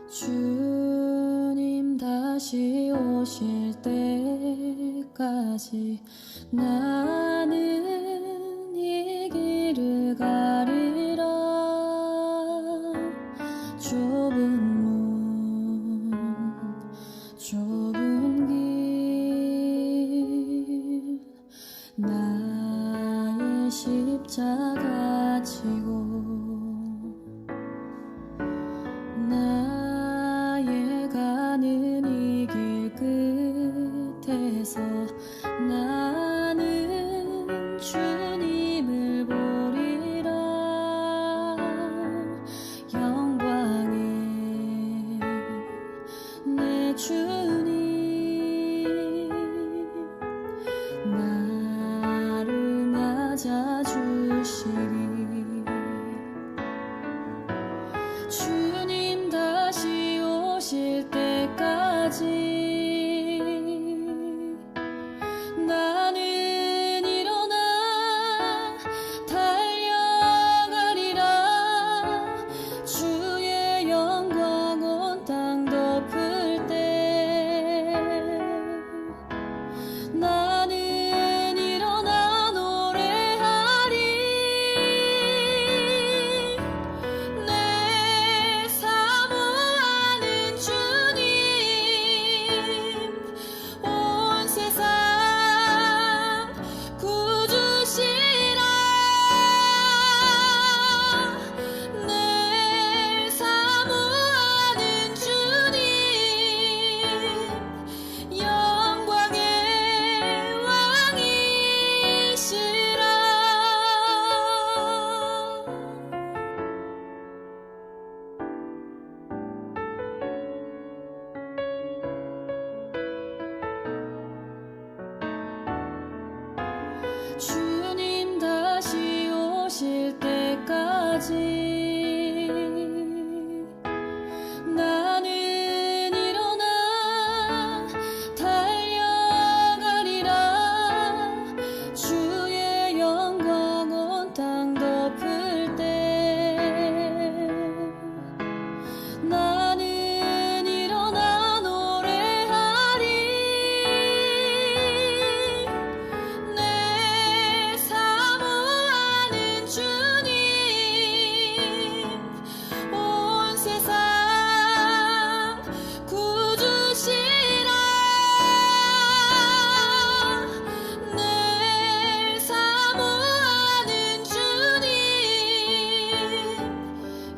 주님 다시 오실 때까지 나는 이 길을 가리라. 좁은 문 좁은 길 나의 십자가 지고 나의 가는 이 길 끝에서 나는 주님을 보리라. 영광의 내 주님 나를 맞아주시리. 주님 다시 오실 때까지 나는 일어나 달려가리라. 주의 영광 온 땅 덮을 때 나는 일어나 노래하리. 내 사모하는 주님 온 세상 구주시라. 내 사모하는 주님 영광의 왕이시라. 주님 다시 오실 때까지 나는 일어나 달려가리라. 주의 영광 온 땅 덮을 때 나는 일어나 노래하리. 내 사모하는 주님 온 세상 구주시라. 내 사모하는 주님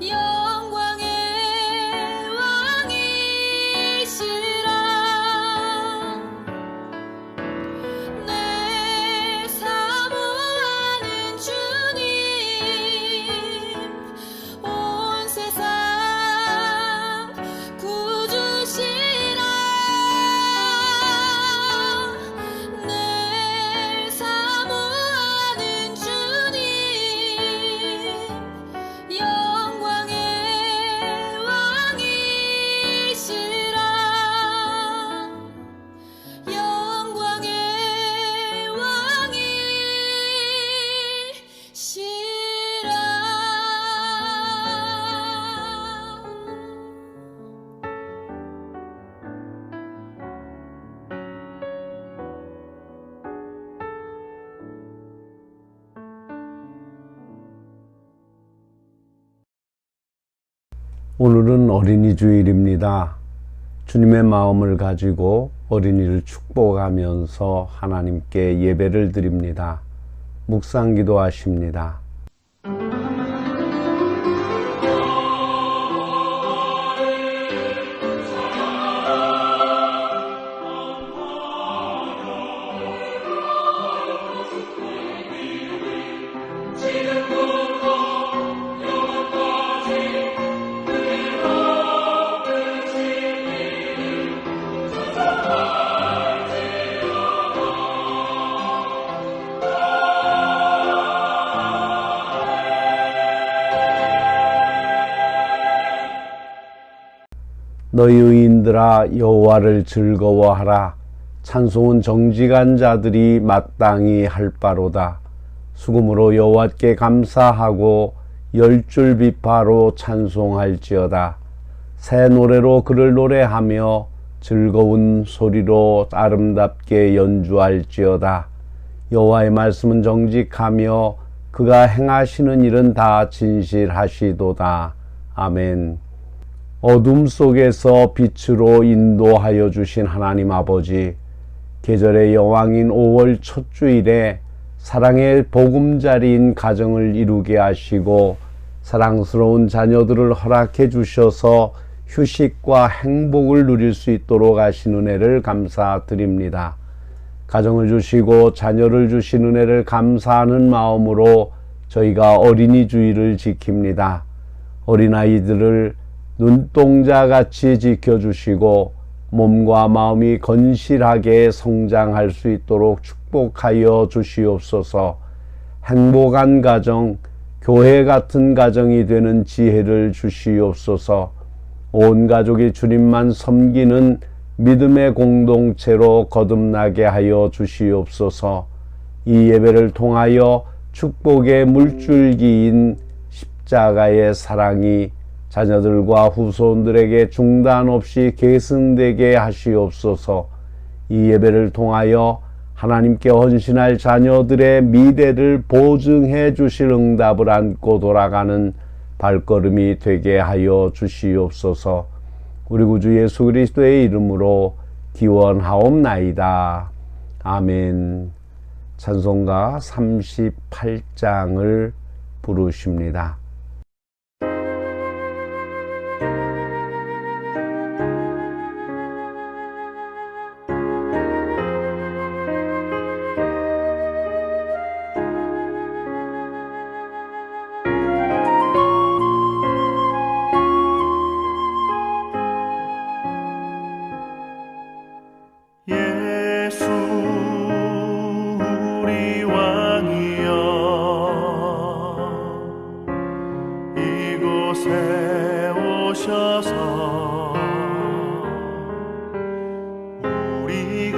영광의 왕이시라. 내 사모하는 주님 온 세상 구주시라. 내 사모하는 주님 영광의 왕이시라. 영광의 왕이시라. 오늘은 어린이 주일입니다. 주님의 마음을 가지고 어린이를 축복하면서 하나님께 예배를 드립니다. 묵상 기도하십니다. 너희 의인들아 여호와를 즐거워하라. 찬송은 정직한 자들이 마땅히 할 바로다. 수금으로 여호와께 감사하고 열줄 비파로 찬송할지어다. 새 노래로 그를 노래하며 즐거운 소리로 아름답게 연주할지어다. 여호와의 말씀은 정직하며 그가 행하시는 일은 다 진실하시도다. 아멘. 어둠 속에서 빛으로 인도하여 주신 하나님 아버지, 계절의 여왕인 5월 첫 주일에 사랑의 보금자리인 가정을 이루게 하시고 사랑스러운 자녀들을 허락해 주셔서 휴식과 행복을 누릴 수 있도록 하신 은혜를 감사드립니다. 가정을 주시고 자녀를 주신 은혜를 감사하는 마음으로 저희가 어린이 주일을 지킵니다. 어린아이들을 눈동자같이 지켜주시고 몸과 마음이 건실하게 성장할 수 있도록 축복하여 주시옵소서. 행복한 가정, 교회 같은 가정이 되는 지혜를 주시옵소서. 온 가족이 주님만 섬기는 믿음의 공동체로 거듭나게 하여 주시옵소서. 이 예배를 통하여 축복의 물줄기인 십자가의 사랑이 자녀들과 후손들에게 중단 없이 계승되게 하시옵소서. 이 예배를 통하여 하나님께 헌신할 자녀들의 미래를 보증해 주실 응답을 안고 돌아가는 발걸음이 되게 하여 주시옵소서. 우리 구주 예수 그리스도의 이름으로 기원하옵나이다. 아멘. 찬송가 38장을 부르십니다. 예수 우리 왕이여 이곳에 오셔서 우리가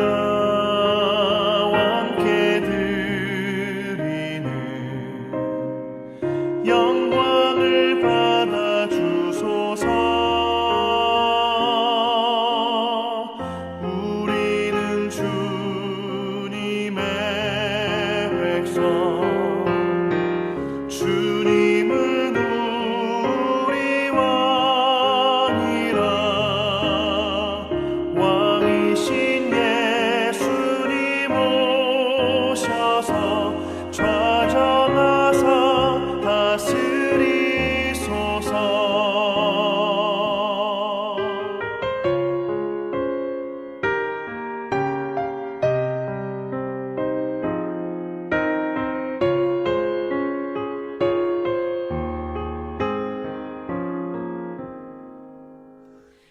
왕께 드리는 영광을 받아 주소서. 주님은 우리 왕이라. 왕이신 예수님 오셔서 좌정하사 다스리소서.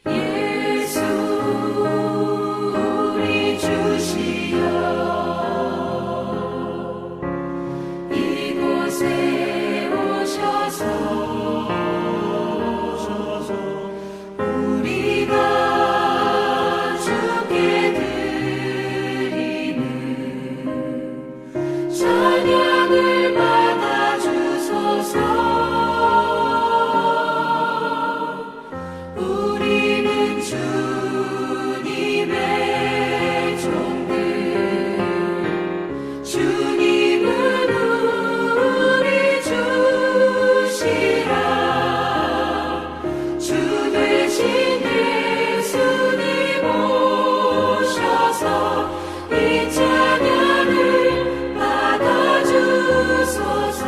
예수 우리 주시여 이곳에 오셔서 우리가 주께 드리는 찬양을 받아 주소서. 우리는 주님의 종들, 주님은 우리 주시라. 주 되신 예수님 오셔서 이 찬양을 받아 주소서.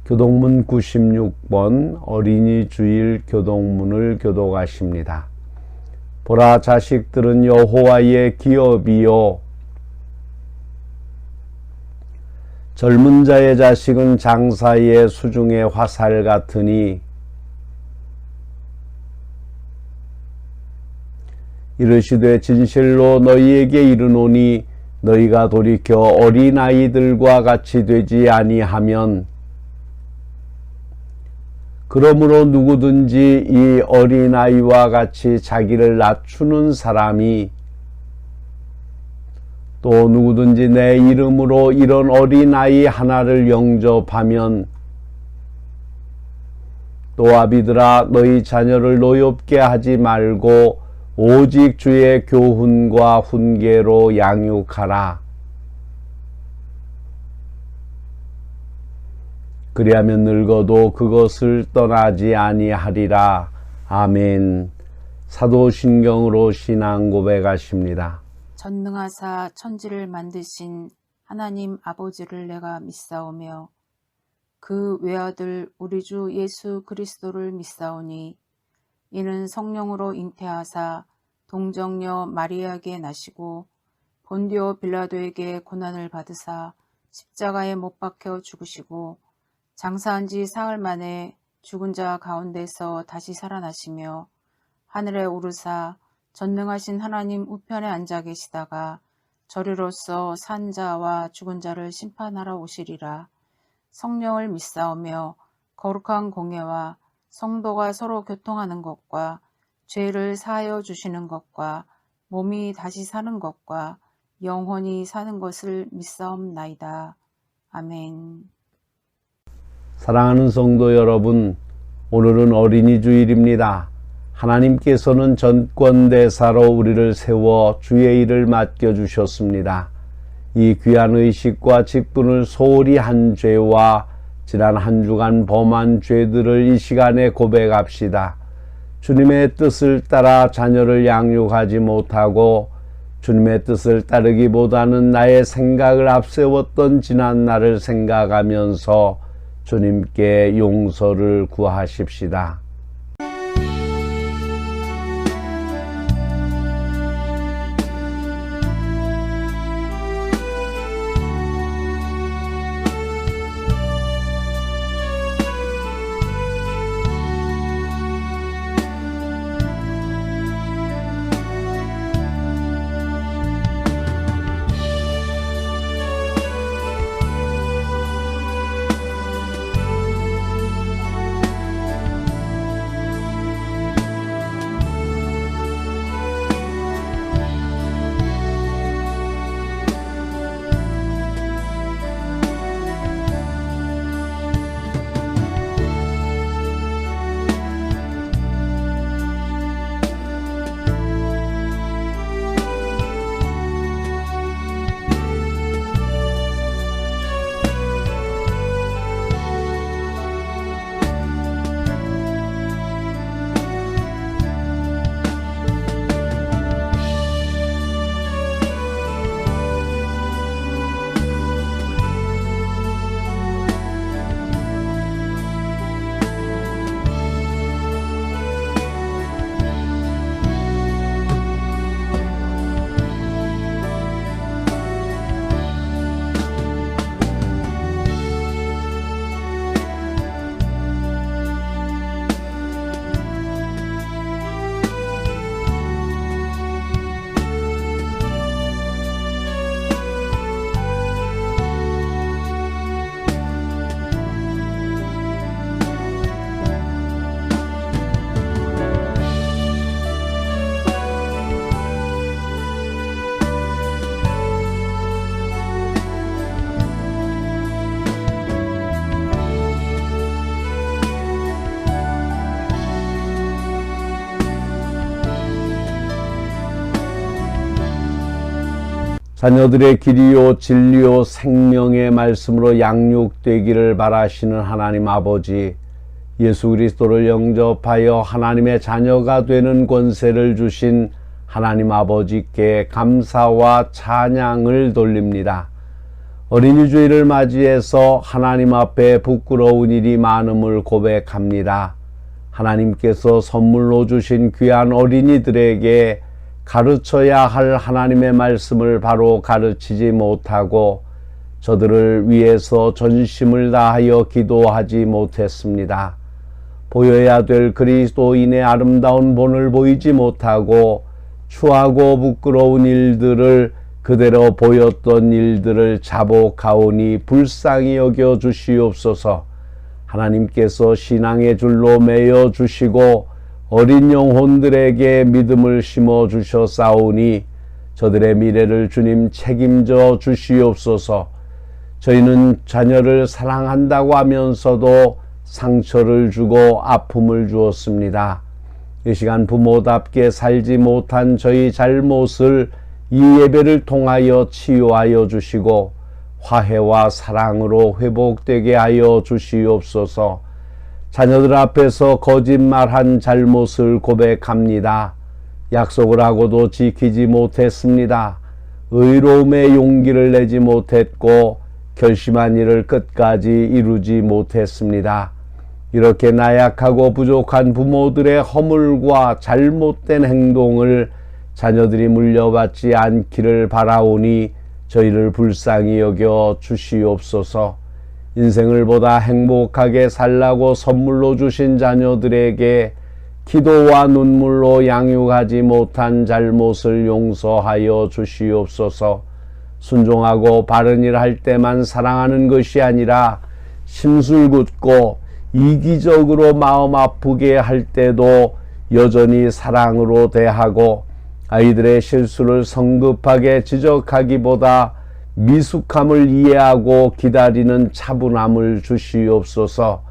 교동문 96번 어린이 주일 교동문을 교독하십니다. 보라, 자식들은 여호와의 기업이요 젊은 자의 자식은 장사의 수중의 화살 같으니 이르시되 진실로 너희에게 이르노니 너희가 돌이켜 어린아이들과 같이 되지 아니하면 그러므로 누구든지 이 어린아이와 같이 자기를 낮추는 사람이 또 누구든지 내 이름으로 이런 어린아이 하나를 영접하면 또 아비들아 너희 자녀를 노엽게 하지 말고 오직 주의 교훈과 훈계로 양육하라. 그리하면 늙어도 그것을 떠나지 아니하리라. 아멘. 사도신경으로 신앙 고백하십니다. 전능하사 천지를 만드신 하나님 아버지를 내가 믿사오며 그 외아들 우리 주 예수 그리스도를 믿사오니 이는 성령으로 잉태하사 동정녀 마리아에게 나시고 본디오 빌라도에게 고난을 받으사 십자가에 못 박혀 죽으시고 장사한 지 사흘 만에 죽은 자 가운데서 다시 살아나시며 하늘에 오르사 전능하신 하나님 우편에 앉아 계시다가 저리로서 산 자와 죽은 자를 심판하러 오시리라. 성령을 믿사오며 거룩한 공예와 성도가 서로 교통하는 것과 죄를 사하여 주시는 것과 몸이 다시 사는 것과 영원히 사는 것을 믿사옵나이다. 아멘. 사랑하는 성도 여러분, 오늘은 어린이 주일입니다. 하나님께서는 전권대사로 우리를 세워 주의 일을 맡겨주셨습니다. 이 귀한 의식과 직분을 소홀히 한 죄와 지난 한 주간 범한 죄들을 이 시간에 고백합시다. 주님의 뜻을 따라 자녀를 양육하지 못하고 주님의 뜻을 따르기보다는 나의 생각을 앞세웠던 지난 날을 생각하면서 주님께 용서를 구하십시다. 자녀들의 길이요 진리요 생명의 말씀으로 양육되기를 바라시는 하나님 아버지, 예수 그리스도를 영접하여 하나님의 자녀가 되는 권세를 주신 하나님 아버지께 감사와 찬양을 돌립니다. 어린이 주일을 맞이해서 하나님 앞에 부끄러운 일이 많음을 고백합니다. 하나님께서 선물로 주신 귀한 어린이들에게 가르쳐야 할 하나님의 말씀을 바로 가르치지 못하고 저들을 위해서 전심을 다하여 기도하지 못했습니다. 보여야 될 그리스도인의 아름다운 본을 보이지 못하고 추하고 부끄러운 일들을 그대로 보였던 일들을 자복하오니 불쌍히 여겨 주시옵소서. 하나님께서 신앙의 줄로 매여 주시고 어린 영혼들에게 믿음을 심어 주셨사오니 저들의 미래를 주님 책임져 주시옵소서. 저희는 자녀를 사랑한다고 하면서도 상처를 주고 아픔을 주었습니다. 이 시간 부모답게 살지 못한 저희 잘못을 이 예배를 통하여 치유하여 주시고 화해와 사랑으로 회복되게 하여 주시옵소서. 자녀들 앞에서 거짓말한 잘못을 고백합니다. 약속을 하고도 지키지 못했습니다. 의로움의 용기를 내지 못했고 결심한 일을 끝까지 이루지 못했습니다. 이렇게 나약하고 부족한 부모들의 허물과 잘못된 행동을 자녀들이 물려받지 않기를 바라오니 저희를 불쌍히 여겨 주시옵소서. 인생을 보다 행복하게 살라고 선물로 주신 자녀들에게 기도와 눈물로 양육하지 못한 잘못을 용서하여 주시옵소서. 순종하고 바른 일 할 때만 사랑하는 것이 아니라 심술궂고 이기적으로 마음 아프게 할 때도 여전히 사랑으로 대하고 아이들의 실수를 성급하게 지적하기보다 미숙함을 이해하고 기다리는 차분함을 주시옵소서.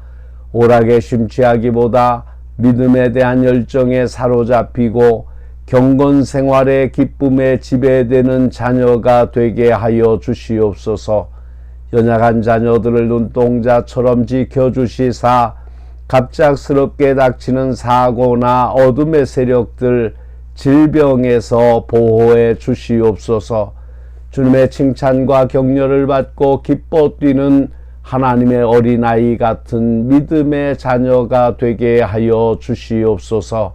오락에 심취하기보다 믿음에 대한 열정에 사로잡히고 경건 생활의 기쁨에 지배되는 자녀가 되게 하여 주시옵소서. 연약한 자녀들을 눈동자처럼 지켜주시사 갑작스럽게 닥치는 사고나 어둠의 세력들, 질병에서 보호해 주시옵소서. 주님의 칭찬과 격려를 받고 기뻐 뛰는 하나님의 어린아이 같은 믿음의 자녀가 되게 하여 주시옵소서.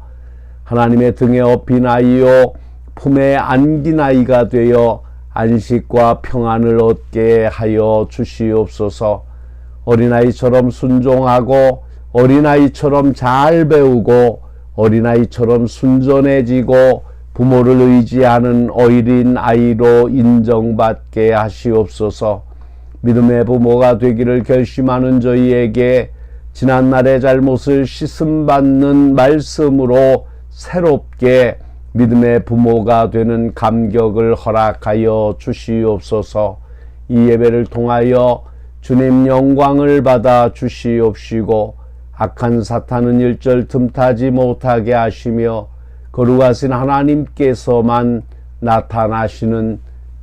하나님의 등에 업힌 아이요 품에 안긴 아이가 되어 안식과 평안을 얻게 하여 주시옵소서. 어린아이처럼 순종하고 어린아이처럼 잘 배우고 어린아이처럼 순전해지고 부모를 의지하는 어린 아이로 인정받게 하시옵소서. 믿음의 부모가 되기를 결심하는 저희에게 지난날의 잘못을 씻음받는 말씀으로 새롭게 믿음의 부모가 되는 감격을 허락하여 주시옵소서. 이 예배를 통하여 주님 영광을 받아 주시옵시고 악한 사탄은 일절 틈타지 못하게 하시며 거룩하신 하나님께서만 나타나시는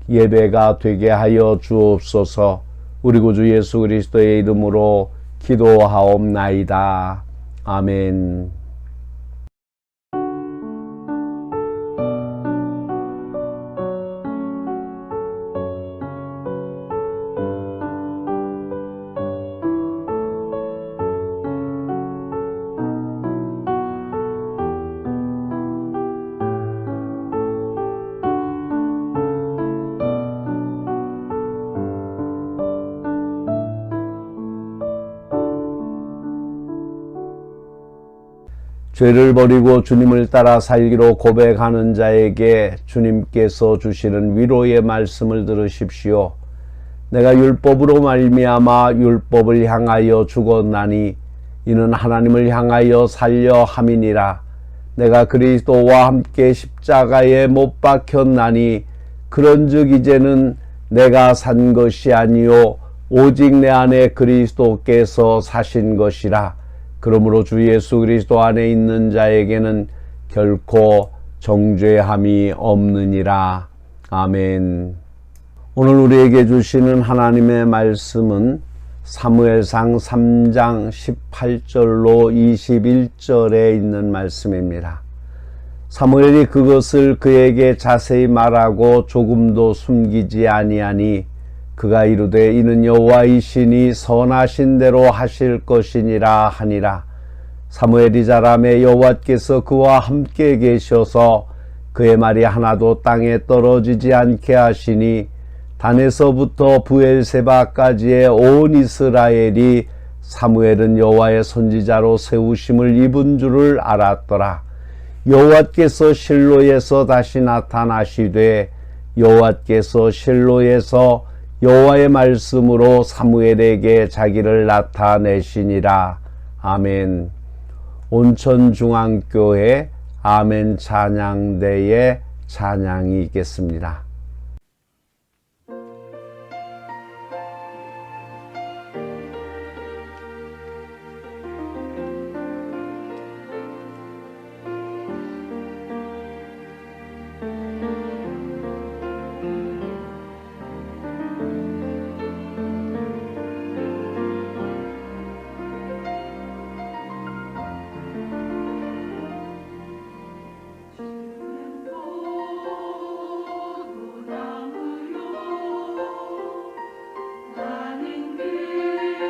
예배가 되게 하여 주옵소서. 우리 구주 예수 그리스도의 이름으로 기도하옵나이다. 아멘. 죄를 버리고 주님을 따라 살기로 고백하는 자에게 주님께서 주시는 위로의 말씀을 들으십시오. 내가 율법으로 말미암아 율법을 향하여 죽었나니 이는 하나님을 향하여 살려 함이니라. 내가 그리스도와 함께 십자가에 못 박혔나니 그런즉 이제는 내가 산 것이 아니요 오직 내 안에 그리스도께서 사신 것이라. 그러므로 주 예수 그리스도 안에 있는 자에게는 결코 정죄함이 없느니라. 아멘. 오늘 우리에게 주시는 하나님의 말씀은 사무엘상 3장 18절로 21절에 있는 말씀입니다. 사무엘이 그것을 그에게 자세히 말하고 조금도 숨기지 아니하니 그가 이르되 이는 여호와이시니 선하신 대로 하실 것이니라 하니라. 사무엘이 자라매 여호와께서 그와 함께 계셔서 그의 말이 하나도 땅에 떨어지지 않게 하시니 단에서부터 부엘세바까지의 온 이스라엘이 사무엘은 여호와의 선지자로 세우심을 입은 줄을 알았더라. 여호와께서 실로에서 다시 나타나시되 여호와께서 실로에서 여호와의 말씀으로 사무엘에게 자기를 나타내시니라. 아멘. 온천중앙교회 아멘 찬양대의 찬양이 있겠습니다. 나는 그의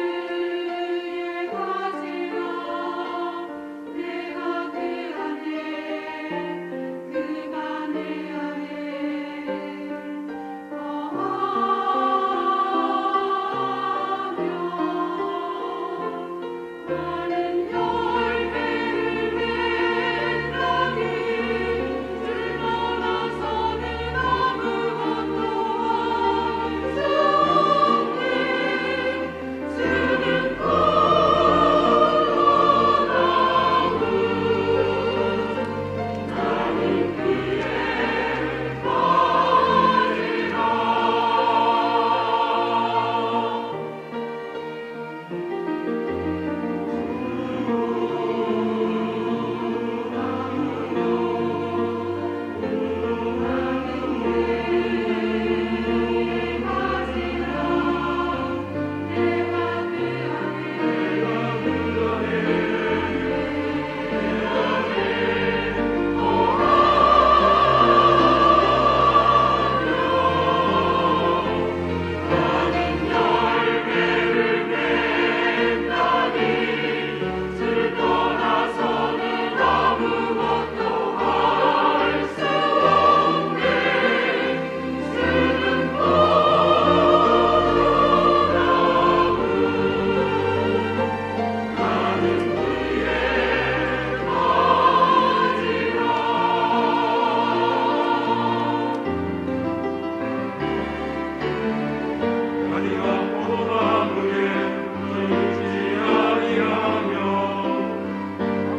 가지라 내가 그 안에 그가 내 안에 거하며 나는 열매를 맺나니 줄 떠나서는 아무것도 할 수 없네 주는 포도나무 나는 그의 줄 떠나서는 아무것도 할 수 없네 주는 포도나무 나는 아니가 포도나무에 늙지 아니하며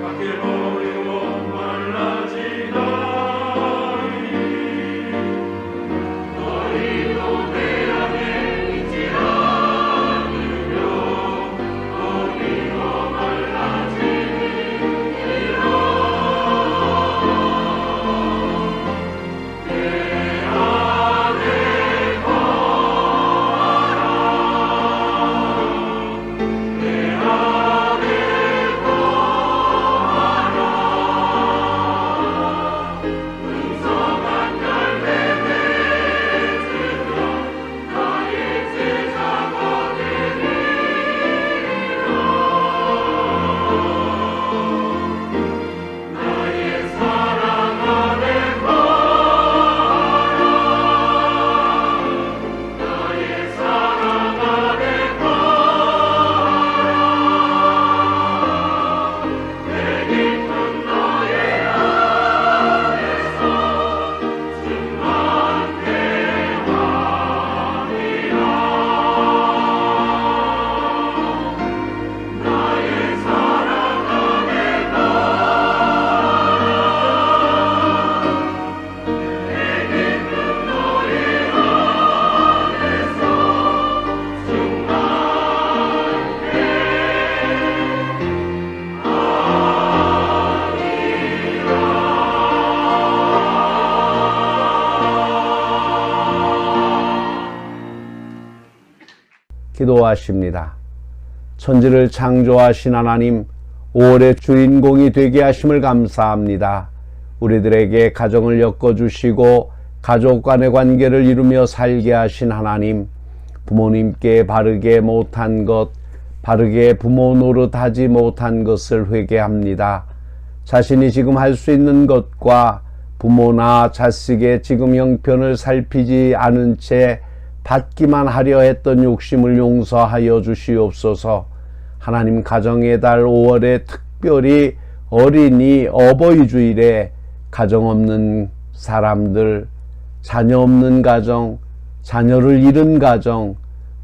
밖에 버리고 말라지나니 너희도 내 안에 있지 않으며 버리고 말라지니라 내 안에 내 안에 풍성한 열매 맺으며 나의 제자가 되리라 나의 사랑 안에 거하라 나의 사랑 안에 거하라 내 깊은 너의 안에서 충만대하리라 나의 사랑 안에 거하라 내 깊은 너의 안에서 기도하십니다. 천지를 창조하신 하나님, 5월의 주인공이 되게 하심을 감사합니다. 우리들에게 가정을 엮어주시고 가족 간의 관계를 이루며 살게 하신 하나님, 부모님께 바르게 못한 것, 바르게 부모 노릇하지 못한 것을 회개합니다. 자신이 지금 할 수 있는 것과 부모나 자식의 지금 형편을 살피지 않은 채 받기만 하려 했던 욕심을 용서하여 주시옵소서. 하나님, 가정의 달 5월에 특별히 어린이 어버이 주일에 가정 없는 사람들, 자녀 없는 가정, 자녀를 잃은 가정,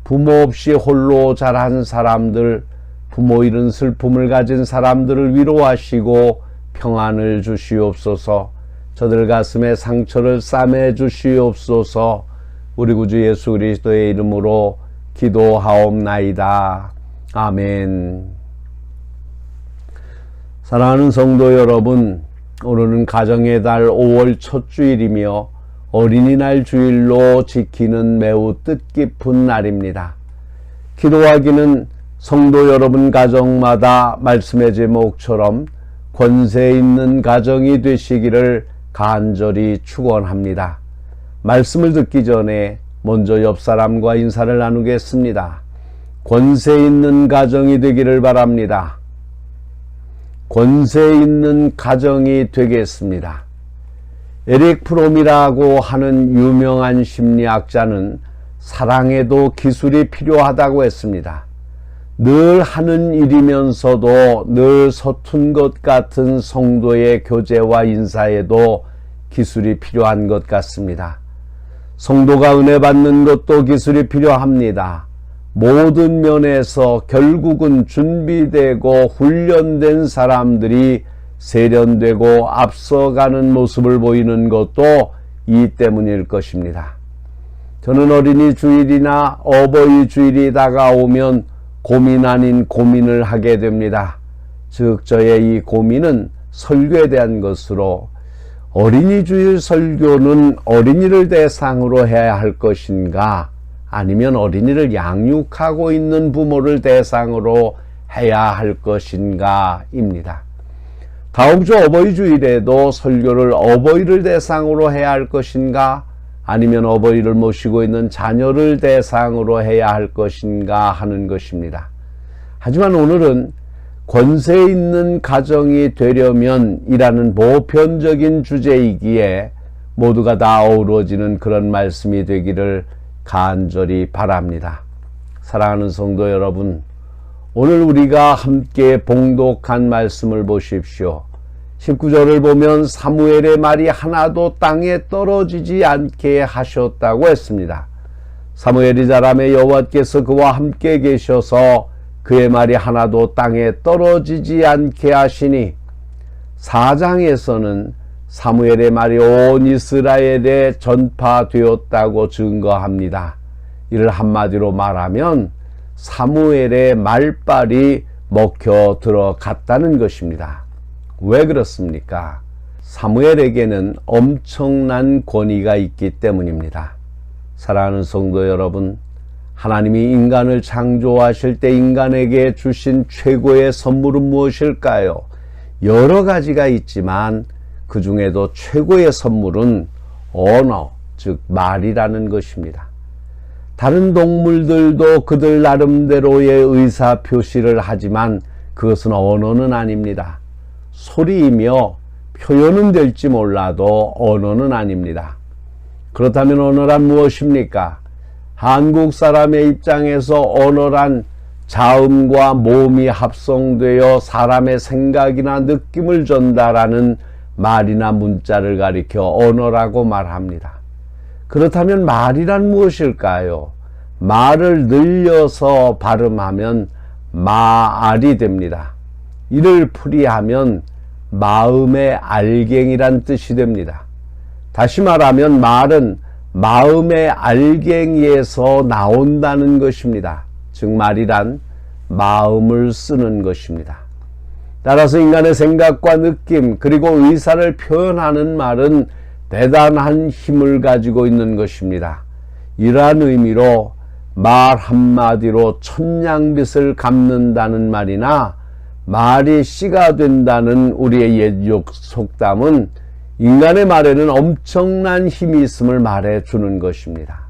부모 없이 홀로 자란 사람들, 부모 잃은 슬픔을 가진 사람들을 위로하시고 평안을 주시옵소서. 저들 가슴에 상처를 싸매 주시옵소서. 우리 구주 예수 그리스도의 이름으로 기도하옵나이다. 아멘. 사랑하는 성도 여러분, 오늘은 가정의 달 5월 첫 주일이며 어린이날 주일로 지키는 매우 뜻깊은 날입니다. 기도하기는 성도 여러분 가정마다 말씀의 제목처럼 권세 있는 가정이 되시기를 간절히 축원합니다. 말씀을 듣기 전에 먼저 옆 사람과 인사를 나누겠습니다. 권세 있는 가정이 되기를 바랍니다. 권세 있는 가정이 되겠습니다. 에릭 프롬이라고 하는 유명한 심리학자는 사랑에도 기술이 필요하다고 했습니다. 늘 하는 일이면서도 늘 서툰 것 같은 성도의 교제와 인사에도 기술이 필요한 것 같습니다. 성도가 은혜 받는 것도 기술이 필요합니다. 모든 면에서 결국은 준비되고 훈련된 사람들이 세련되고 앞서가는 모습을 보이는 것도 이 때문일 것입니다. 저는 어린이 주일이나 어버이 주일이 다가오면 고민 아닌 고민을 하게 됩니다. 즉 저의 이 고민은 설교에 대한 것으로, 어린이 주일 설교는 어린이를 대상으로 해야 할 것인가, 아니면 어린이를 양육하고 있는 부모를 대상으로 해야 할 것인가 입니다. 다음 주 어버이 주일에도 설교를 어버이를 대상으로 해야 할 것인가, 아니면 어버이를 모시고 있는 자녀를 대상으로 해야 할 것인가 하는 것입니다. 하지만 오늘은 권세 있는 가정이 되려면 이라는 보편적인 주제이기에 모두가 다 어우러지는 그런 말씀이 되기를 간절히 바랍니다. 사랑하는 성도 여러분, 오늘 우리가 함께 봉독한 말씀을 보십시오. 19절을 보면 사무엘의 말이 하나도 땅에 떨어지지 않게 하셨다고 했습니다. 사무엘이 자라매 여호와께서 그와 함께 계셔서 그의 말이 하나도 땅에 떨어지지 않게 하시니, 4장에서는 사무엘의 말이 온 이스라엘에 전파되었다고 증거합니다. 이를 한마디로 말하면 사무엘의 말빨이 먹혀 들어갔다는 것입니다. 왜 그렇습니까? 사무엘에게는 엄청난 권위가 있기 때문입니다. 사랑하는 성도 여러분, 하나님이 인간을 창조하실 때 인간에게 주신 최고의 선물은 무엇일까요? 여러 가지가 있지만 그 중에도 최고의 선물은 언어, 즉 말이라는 것입니다. 다른 동물들도 그들 나름대로의 의사 표시를 하지만 그것은 언어는 아닙니다. 소리이며 표현은 될지 몰라도 언어는 아닙니다. 그렇다면 언어란 무엇입니까? 한국 사람의 입장에서 언어란 자음과 모음이 합성되어 사람의 생각이나 느낌을 전달하는 말이나 문자를 가리켜 언어라고 말합니다. 그렇다면 말이란 무엇일까요? 말을 늘려서 발음하면 마알이 됩니다. 이를 풀이하면 마음의 알갱이란 뜻이 됩니다. 다시 말하면 말은 마음의 알갱이에서 나온다는 것입니다. 즉 말이란 마음을 쓰는 것입니다. 따라서 인간의 생각과 느낌 그리고 의사를 표현하는 말은 대단한 힘을 가지고 있는 것입니다. 이러한 의미로 말 한마디로 천냥빚을 갚는다는 말이나 말이 씨가 된다는 우리의 옛 속담은 인간의 말에는 엄청난 힘이 있음을 말해주는 것입니다.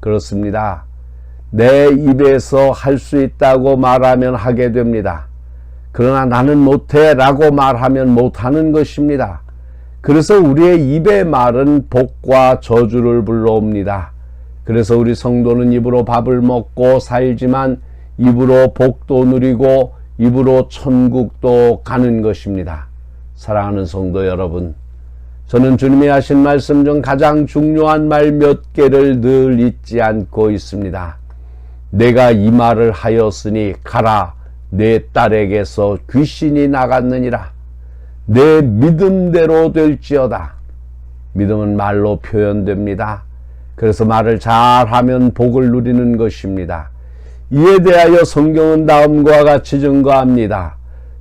그렇습니다. 내 입에서 할 수 있다고 말하면 하게 됩니다. 그러나 나는 못해 라고 말하면 못하는 것입니다. 그래서 우리의 입의 말은 복과 저주를 불러옵니다. 그래서 우리 성도는 입으로 밥을 먹고 살지만 입으로 복도 누리고 입으로 천국도 가는 것입니다. 사랑하는 성도 여러분, 저는 주님이 하신 말씀 중 가장 중요한 말 몇 개를 늘 잊지 않고 있습니다. 내가 이 말을 하였으니 가라, 내 딸에게서 귀신이 나갔느니라. 내 믿음대로 될지어다. 믿음은 말로 표현됩니다. 그래서 말을 잘하면 복을 누리는 것입니다. 이에 대하여 성경은 다음과 같이 증거합니다.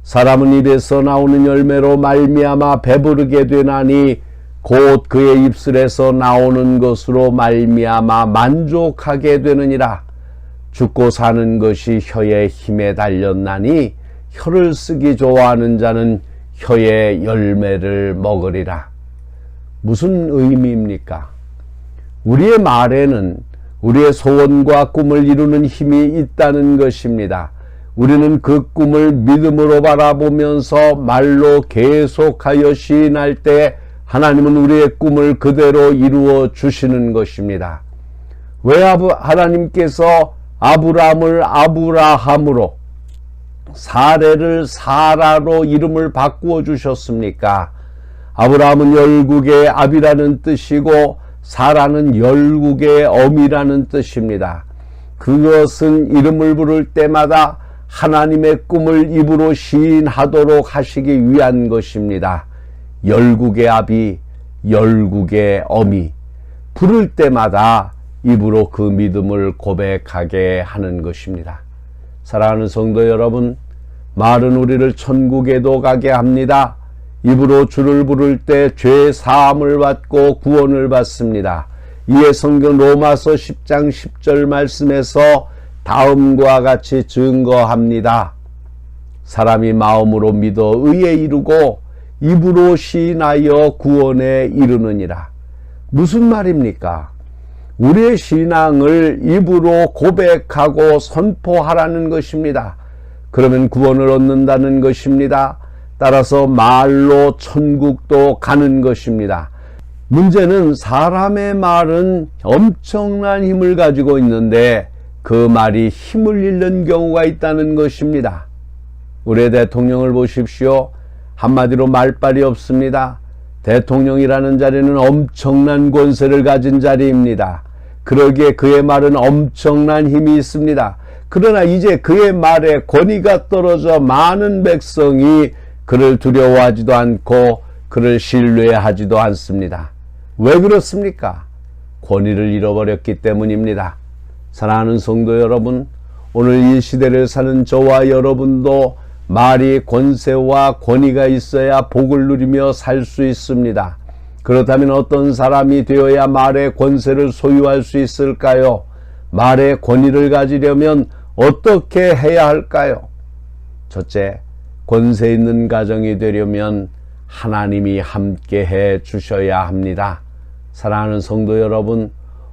사람은 입에서 나오는 열매로 말미암아 배부르게 되나니 곧 그의 입술에서 나오는 것으로 말미암아 만족하게 되느니라. 죽고 사는 것이 혀의 힘에 달렸나니 혀를 쓰기 좋아하는 자는 혀의 열매를 먹으리라. 무슨 의미입니까? 우리의 말에는 우리의 소원과 꿈을 이루는 힘이 있다는 것입니다. 우리는 그 꿈을 믿음으로 바라보면서 말로 계속하여 시인할 때 하나님은 우리의 꿈을 그대로 이루어 주시는 것입니다. 왜 하나님께서 아브라함을 아브라함으로 사레를 사라로 이름을 바꾸어 주셨습니까? 아브라함은 열국의 아비라는 뜻이고 사라는 열국의 어미라는 뜻입니다. 그것은 이름을 부를 때마다 하나님의 꿈을 입으로 시인하도록 하시기 위한 것입니다. 열국의 아비, 열국의 어미, 부를 때마다 입으로 그 믿음을 고백하게 하는 것입니다. 사랑하는 성도 여러분, 말은 우리를 천국에도 가게 합니다. 입으로 주를 부를 때 죄 사함을 받고 구원을 받습니다. 이에 성경 로마서 10장 10절 말씀에서 다음과 같이 증거합니다. 사람이 마음으로 믿어 의에 이르고 입으로 시인하여 구원에 이르느니라. 무슨 말입니까? 우리의 신앙을 입으로 고백하고 선포하라는 것입니다. 그러면 구원을 얻는다는 것입니다. 따라서 말로 천국도 가는 것입니다. 문제는 사람의 말은 엄청난 힘을 가지고 있는데 그 말이 힘을 잃는 경우가 있다는 것입니다. 우리 대통령을 보십시오. 한마디로 말빨이 없습니다. 대통령이라는 자리는 엄청난 권세를 가진 자리입니다. 그러기에 그의 말은 엄청난 힘이 있습니다. 그러나 이제 그의 말에 권위가 떨어져 많은 백성이 그를 두려워하지도 않고 그를 신뢰하지도 않습니다. 왜 그렇습니까? 권위를 잃어버렸기 때문입니다. 사랑하는 성도 여러분, 오늘 이 시대를 사는 저와 여러분도 말이 권세와 권위가 있어야 복을 누리며 살 수 있습니다. 그렇다면 어떤 사람이 되어야 말의 권세를 소유할 수 있을까요? 말의 권위를 가지려면 어떻게 해야 할까요? 첫째, 권세 있는 가정이 되려면 하나님이 함께 해 주셔야 합니다. 사랑하는 성도 여러분,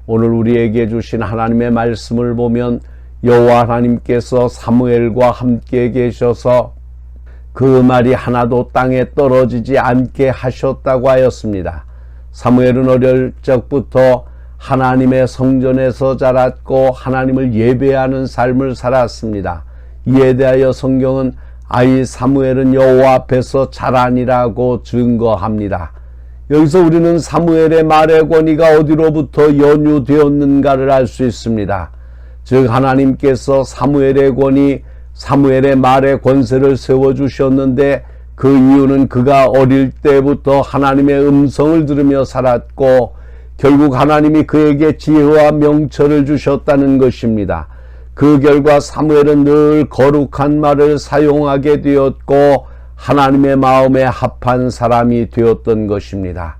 오늘 우리에게 주신 하나님의 말씀을 보면 여호와 하나님께서 사무엘과 함께 계셔서 그 말이 하나도 땅에 떨어지지 않게 하셨다고 하였습니다. 사무엘은 어릴 적부터 하나님의 성전에서 자랐고 하나님을 예배하는 삶을 살았습니다. 이에 대하여 성경은 아이 사무엘은 여호와 앞에서 자라니라고 증거합니다. 여기서 우리는 사무엘의 말의 권위가 어디로부터 연유되었는가를 알 수 있습니다. 즉 하나님께서 사무엘의 권위, 사무엘의 말의 권세를 세워주셨는데 그 이유는 그가 어릴 때부터 하나님의 음성을 들으며 살았고 결국 하나님이 그에게 지혜와 명철을 주셨다는 것입니다. 그 결과 사무엘은 늘 거룩한 말을 사용하게 되었고 하나님의 마음에 합한 사람이 되었던 것입니다.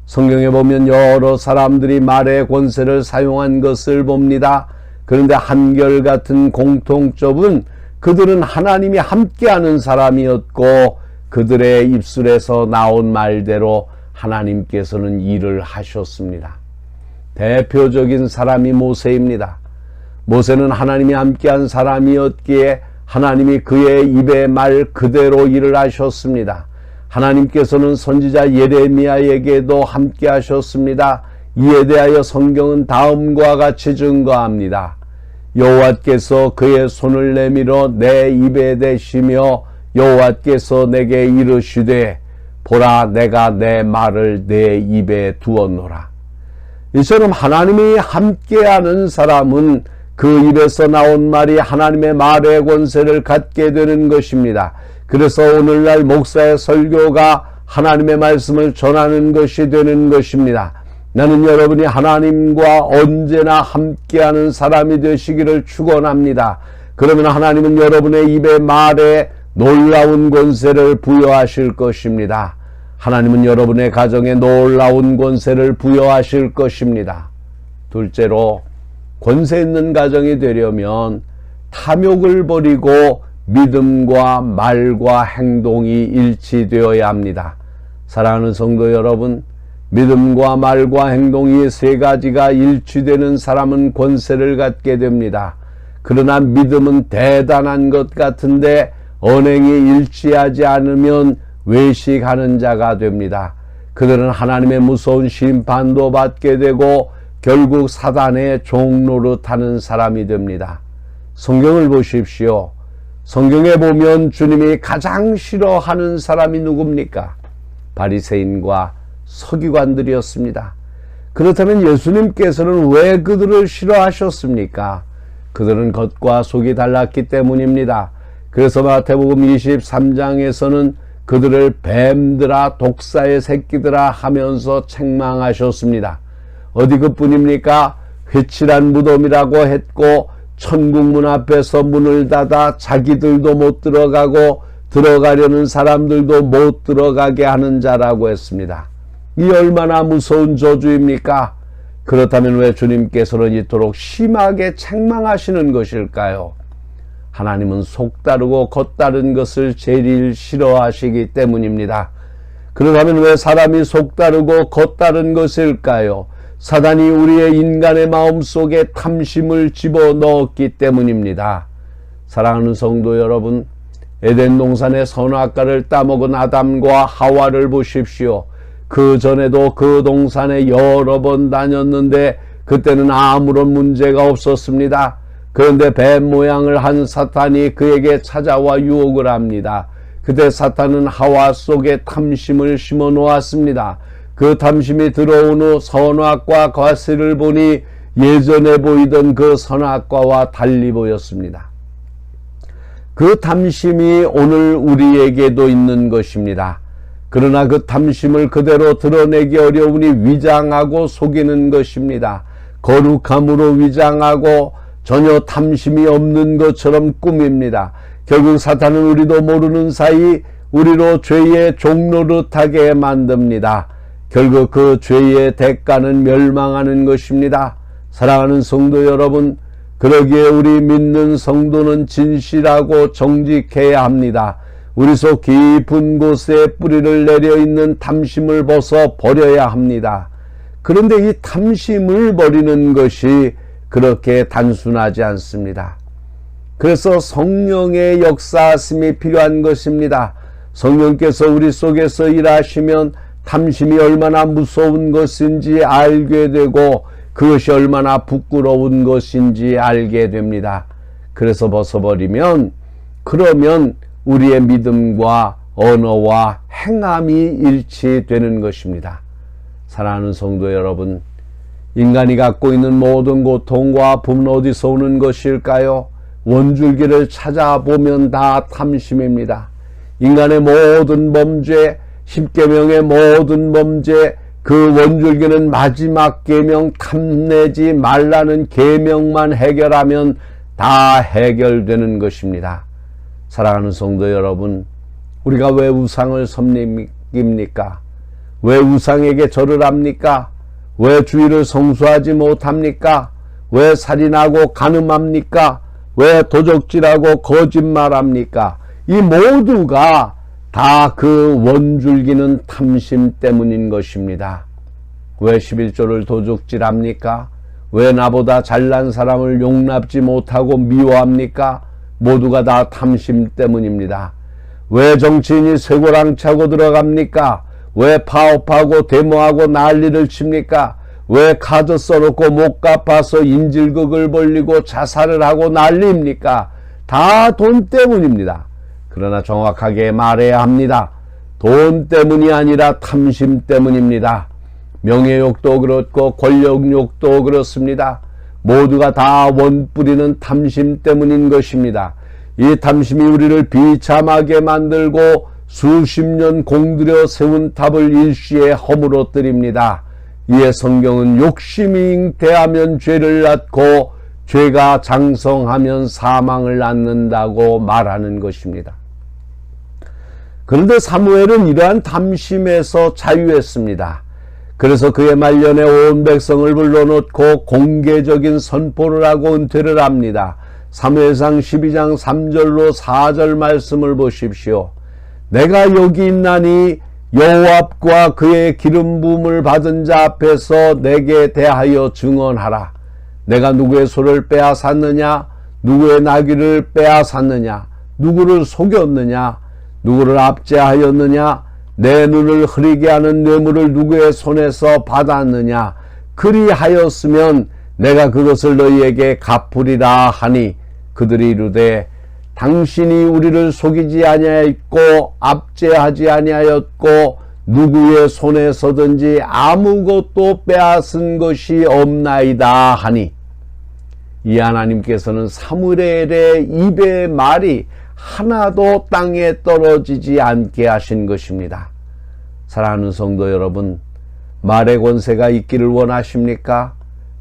성경에 보면 여러 사람들이 말의 권세를 사용한 것을 봅니다. 그런데 한결같은 공통점은 그들은 하나님이 함께하는 사람이었고 그들의 입술에서 나온 말대로 하나님께서는 일을 하셨습니다. 대표적인 사람이 모세입니다. 모세는 하나님이 함께한 사람이었기에 하나님이 그의 입의 말 그대로 일을 하셨습니다. 하나님께서는 선지자 예레미야에게도 함께 하셨습니다. 이에 대하여 성경은 다음과 같이 증거합니다. 여호와께서 그의 손을 내밀어 내 입에 대시며 여호와께서 내게 이르시되 보라 내가 내 말을 내 입에 두었노라. 이처럼 하나님이 함께하는 사람은 그 입에서 나온 말이 하나님의 말의 권세를 갖게 되는 것입니다. 그래서 오늘날 목사의 설교가 하나님의 말씀을 전하는 것이 되는 것입니다. 나는 여러분이 하나님과 언제나 함께하는 사람이 되시기를 축원합니다. 그러면 하나님은 여러분의 입의 말에 놀라운 권세를 부여하실 것입니다. 하나님은 여러분의 가정에 놀라운 권세를 부여하실 것입니다. 둘째로, 권세 있는 가정이 되려면 탐욕을 버리고 믿음과 말과 행동이 일치되어야 합니다. 사랑하는 성도 여러분, 믿음과 말과 행동이 세 가지가 일치되는 사람은 권세를 갖게 됩니다. 그러나 믿음은 대단한 것 같은데 언행이 일치하지 않으면 외식하는 자가 됩니다. 그들은 하나님의 무서운 심판도 받게 되고 결국 사단의 종노릇하는 사람이 됩니다. 성경을 보십시오. 성경에 보면 주님이 가장 싫어하는 사람이 누굽니까? 바리새인과 서기관들이었습니다. 그렇다면 예수님께서는 왜 그들을 싫어하셨습니까? 그들은 겉과 속이 달랐기 때문입니다. 그래서 마태복음 23장에서는 그들을 뱀들아 독사의 새끼들아 하면서 책망하셨습니다. 어디 그뿐입니까? 회칠한 무덤이라고 했고 천국문 앞에서 문을 닫아 자기들도 못 들어가고 들어가려는 사람들도 못 들어가게 하는 자라고 했습니다. 이 얼마나 무서운 저주입니까? 그렇다면 왜 주님께서는 이토록 심하게 책망하시는 것일까요? 하나님은 속다르고 겉다른 것을 제일 싫어하시기 때문입니다. 그렇다면 왜 사람이 속다르고 겉다른 것일까요? 사단이 우리의 인간의 마음속에 탐심을 집어넣었기 때문입니다. 사랑하는 성도 여러분, 에덴 동산의 선악과를 따먹은 아담과 하와를 보십시오. 그 전에도 그 동산에 여러 번 다녔는데 그때는 아무런 문제가 없었습니다. 그런데 뱀 모양을 한 사탄이 그에게 찾아와 유혹을 합니다. 그때 사탄은 하와 속에 탐심을 심어 놓았습니다. 그 탐심이 들어온 후 선악과 과실을 보니 예전에 보이던 그 선악과와 달리 보였습니다. 그 탐심이 오늘 우리에게도 있는 것입니다. 그러나 그 탐심을 그대로 드러내기 어려우니 위장하고 속이는 것입니다. 거룩함으로 위장하고 전혀 탐심이 없는 것처럼 꾸밉니다. 결국 사탄은 우리도 모르는 사이 우리로 죄의 종노릇하게 만듭니다. 결국 그 죄의 대가는 멸망하는 것입니다. 사랑하는 성도 여러분, 그러기에 우리 믿는 성도는 진실하고 정직해야 합니다. 우리 속 깊은 곳에 뿌리를 내려 있는 탐심을 벗어 버려야 합니다. 그런데 이 탐심을 버리는 것이 그렇게 단순하지 않습니다. 그래서 성령의 역사하심이 필요한 것입니다. 성령께서 우리 속에서 일하시면 탐심이 얼마나 무서운 것인지 알게 되고 그것이 얼마나 부끄러운 것인지 알게 됩니다. 그래서 벗어버리면 그러면 우리의 믿음과 언어와 행함이 일치되는 것입니다. 사랑하는 성도 여러분, 인간이 갖고 있는 모든 고통과 아픔은 어디서 오는 것일까요? 원줄기를 찾아보면 다 탐심입니다. 인간의 모든 범죄, 십계명의 모든 범죄, 그 원줄기는 마지막 계명 탐내지 말라는 계명만 해결하면 다 해결되는 것입니다. 사랑하는 성도 여러분, 우리가 왜 우상을 섬깁니까? 왜 우상에게 절을 합니까? 왜 주일을 성수하지 못합니까? 왜 살인하고 간음합니까? 왜 도적질하고 거짓말합니까? 이 모두가 다 그 원줄기는 탐심 때문인 것입니다. 왜 11조를 도적질합니까? 왜 나보다 잘난 사람을 용납지 못하고 미워합니까? 모두가 다 탐심 때문입니다. 왜 정치인이 쇠고랑 차고 들어갑니까? 왜 파업하고 데모하고 난리를 칩니까? 왜 카드 써놓고 못 갚아서 인질극을 벌리고 자살을 하고 난리입니까? 다 돈 때문입니다. 그러나 정확하게 말해야 합니다. 돈 때문이 아니라 탐심 때문입니다. 명예욕도 그렇고 권력욕도 그렇습니다. 모두가 다 원뿌리는 탐심 때문인 것입니다. 이 탐심이 우리를 비참하게 만들고 수십 년 공들여 세운 탑을 일시에 허물어뜨립니다. 이에 성경은 욕심이 잉태하면 죄를 낳고 죄가 장성하면 사망을 낳는다고 말하는 것입니다. 그런데 사무엘은 이러한 탐심에서 자유했습니다. 그래서 그의 말년에 온 백성을 불러놓고 공개적인 선포를 하고 은퇴를 합니다. 사무엘상 12장 3절로 4절 말씀을 보십시오. 내가 여기 있나니 여호와과 그의 기름 부음을 받은 자 앞에서 내게 대하여 증언하라. 내가 누구의 소를 빼앗았느냐? 누구의 나귀를 빼앗았느냐? 누구를 속였느냐? 누구를 압제하였느냐? 내 눈을 흐리게 하는 뇌물을 누구의 손에서 받았느냐? 그리하였으면 내가 그것을 너희에게 갚으리라 하니 그들이 이르되 당신이 우리를 속이지 아니하였고 압제하지 아니하였고 누구의 손에서든지 아무것도 빼앗은 것이 없나이다 하니 이 하나님께서는 사무엘의 입의 말이 하나도 땅에 떨어지지 않게 하신 것입니다. 사랑하는 성도 여러분, 말의 권세가 있기를 원하십니까?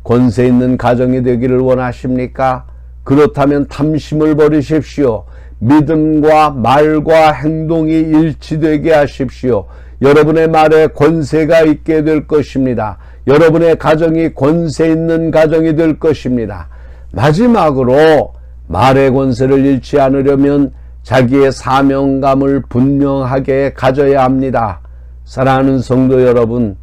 권세 있는 가정이 되기를 원하십니까? 그렇다면 탐심을 버리십시오. 믿음과 말과 행동이 일치되게 하십시오. 여러분의 말에 권세가 있게 될 것입니다. 여러분의 가정이 권세 있는 가정이 될 것입니다. 마지막으로 말의 권세를 잃지 않으려면 자기의 사명감을 분명하게 가져야 합니다. 사랑하는 성도 여러분,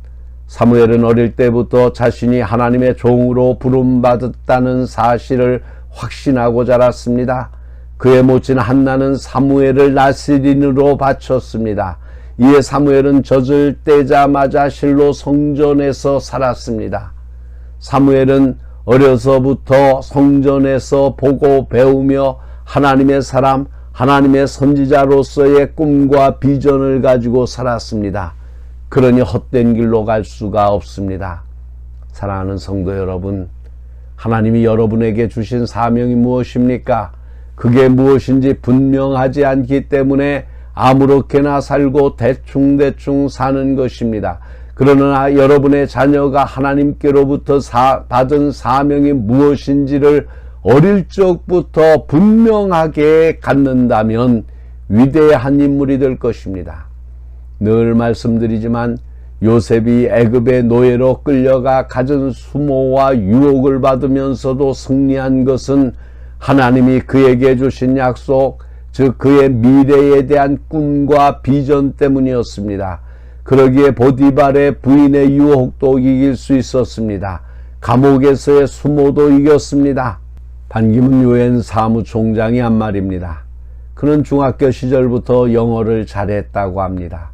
사무엘은 어릴 때부터 자신이 하나님의 종으로 부름받았다는 사실을 확신하고 자랐습니다. 그의 모친 한나는 사무엘을 나시린으로 바쳤습니다. 이에 사무엘은 젖을 떼자마자 실로 성전에서 살았습니다. 사무엘은 어려서부터 성전에서 보고 배우며 하나님의 사람, 하나님의 선지자로서의 꿈과 비전을 가지고 살았습니다. 그러니 헛된 길로 갈 수가 없습니다. 사랑하는 성도 여러분, 하나님이 여러분에게 주신 사명이 무엇입니까? 그게 무엇인지 분명하지 않기 때문에 아무렇게나 살고 대충대충 사는 것입니다. 그러나 여러분의 자녀가 하나님께로부터 받은 사명이 무엇인지를 어릴 적부터 분명하게 갖는다면 위대한 인물이 될 것입니다. 늘 말씀드리지만 요셉이 애굽의 노예로 끌려가 갖은 수모와 유혹을 받으면서도 승리한 것은 하나님이 그에게 주신 약속, 즉 그의 미래에 대한 꿈과 비전 때문이었습니다. 그러기에 보디발의 부인의 유혹도 이길 수 있었습니다. 감옥에서의 수모도 이겼습니다. 반기문 유엔 사무총장이 한 말입니다. 그는 중학교 시절부터 영어를 잘했다고 합니다.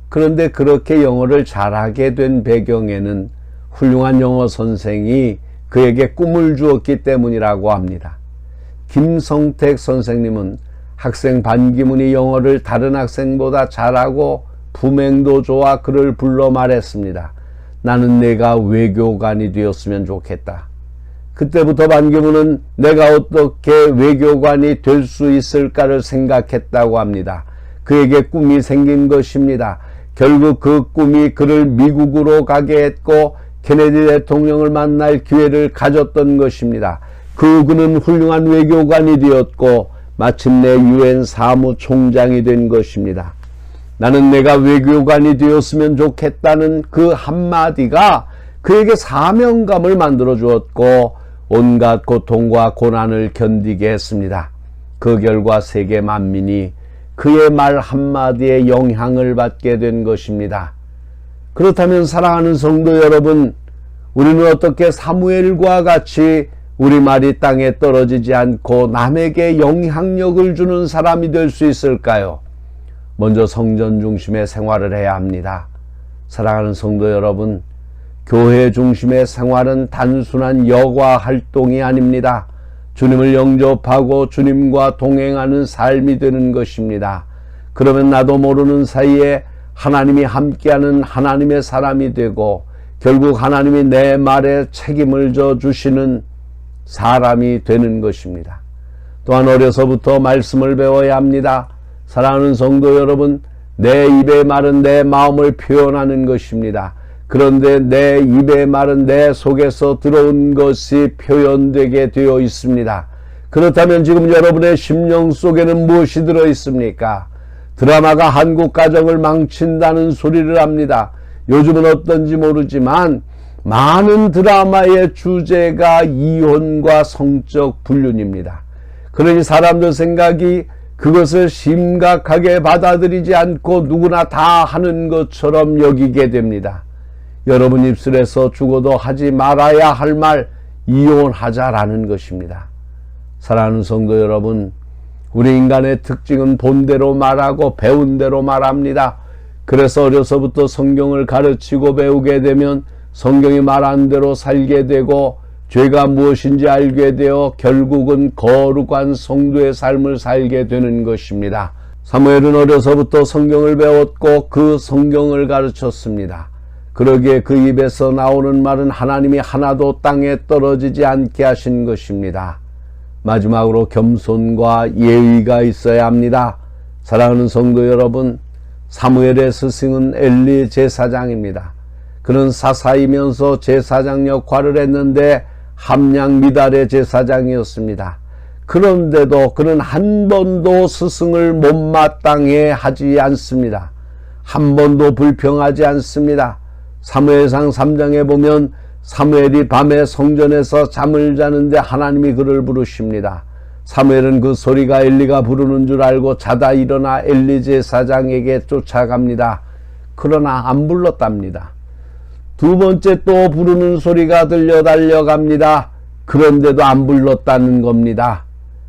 그런데 그렇게 영어를 잘하게 된 배경에는 훌륭한 영어 선생이 그에게 꿈을 주었기 때문이라고 합니다. 김성택 선생님은 학생 반기문이 영어를 다른 학생보다 잘하고 품행도 좋아 그를 불러 말했습니다. 나는 내가 외교관이 되었으면 좋겠다. 그때부터 반기문은 내가 어떻게 외교관이 될 수 있을까를 생각했다고 합니다. 그에게 꿈이 생긴 것입니다. 결국 그 꿈이 그를 미국으로 가게 했고 케네디 대통령을 만날 기회를 가졌던 것입니다. 그는 훌륭한 외교관이 되었고 마침내 유엔 사무총장이 된 것입니다. 나는 내가 외교관이 되었으면 좋겠다는 그 한마디가 그에게 사명감을 만들어 주었고 온갖 고통과 고난을 견디게 했습니다. 그 결과 세계 만민이 그의 말 한마디에 영향을 받게 된 것입니다. 그렇다면 사랑하는 성도 여러분, 우리는 어떻게 사무엘과 같이 우리 말이 땅에 떨어지지 않고 남에게 영향력을 주는 사람이 될 수 있을까요? 먼저 성전 중심의 생활을 해야 합니다. 사랑하는 성도 여러분, 교회 중심의 생활은 단순한 여가 활동이 아닙니다. 주님을 영접하고 주님과 동행하는 삶이 되는 것입니다. 그러면 나도 모르는 사이에 하나님이 함께하는 하나님의 사람이 되고 결국 하나님이 내 말에 책임을 져 주시는 사람이 되는 것입니다. 또한 어려서부터 말씀을 배워야 합니다. 사랑하는 성도 여러분, 내 입의 말은 내 마음을 표현하는 것입니다. 그런데 내 입의 말은 내 속에서 들어온 것이 표현되게 되어 있습니다. 그렇다면 지금 여러분의 심령 속에는 무엇이 들어 있습니까? 드라마가 한국 가정을 망친다는 소리를 합니다. 요즘은 어떤지 모르지만 많은 드라마의 주제가 이혼과 성적 불륜입니다. 그러니 사람들 생각이 그것을 심각하게 받아들이지 않고 누구나 다 하는 것처럼 여기게 됩니다. 여러분 입술에서 죽어도 하지 말아야 할 말, 이혼하자라는 것입니다. 사랑하는 성도 여러분, 우리 인간의 특징은 본대로 말하고 배운 대로 말합니다. 그래서 어려서부터 성경을 가르치고 배우게 되면 성경이 말한 대로 살게 되고 죄가 무엇인지 알게 되어 결국은 거룩한 성도의 삶을 살게 되는 것입니다. 사무엘은 어려서부터 성경을 배웠고 그 성경을 가르쳤습니다. 그러기에 그 입에서 나오는 말은 하나님이 하나도 땅에 떨어지지 않게 하신 것입니다. 마지막으로 겸손과 예의가 있어야 합니다. 사랑하는 성도 여러분, 사무엘의 스승은 엘리 제사장입니다. 그는 사사이면서 제사장 역할을 했는데 함양 미달의 제사장이었습니다. 그런데도 그는 한 번도 스승을 못마땅해 하지 않습니다. 한 번도 불평하지 않습니다. 사무엘상 3장에 보면 사무엘이 밤에 성전에서 잠을 자는데 하나님이 그를 부르십니다. 사무엘은 그 소리가 엘리가 부르는 줄 알고 자다 일어나 엘리 제사장에게 쫓아갑니다. 그러나 안 불렀답니다. 두 번째 또 부르는 소리가 들려 달려갑니다. 그런데도 안 불렀다는 겁니다.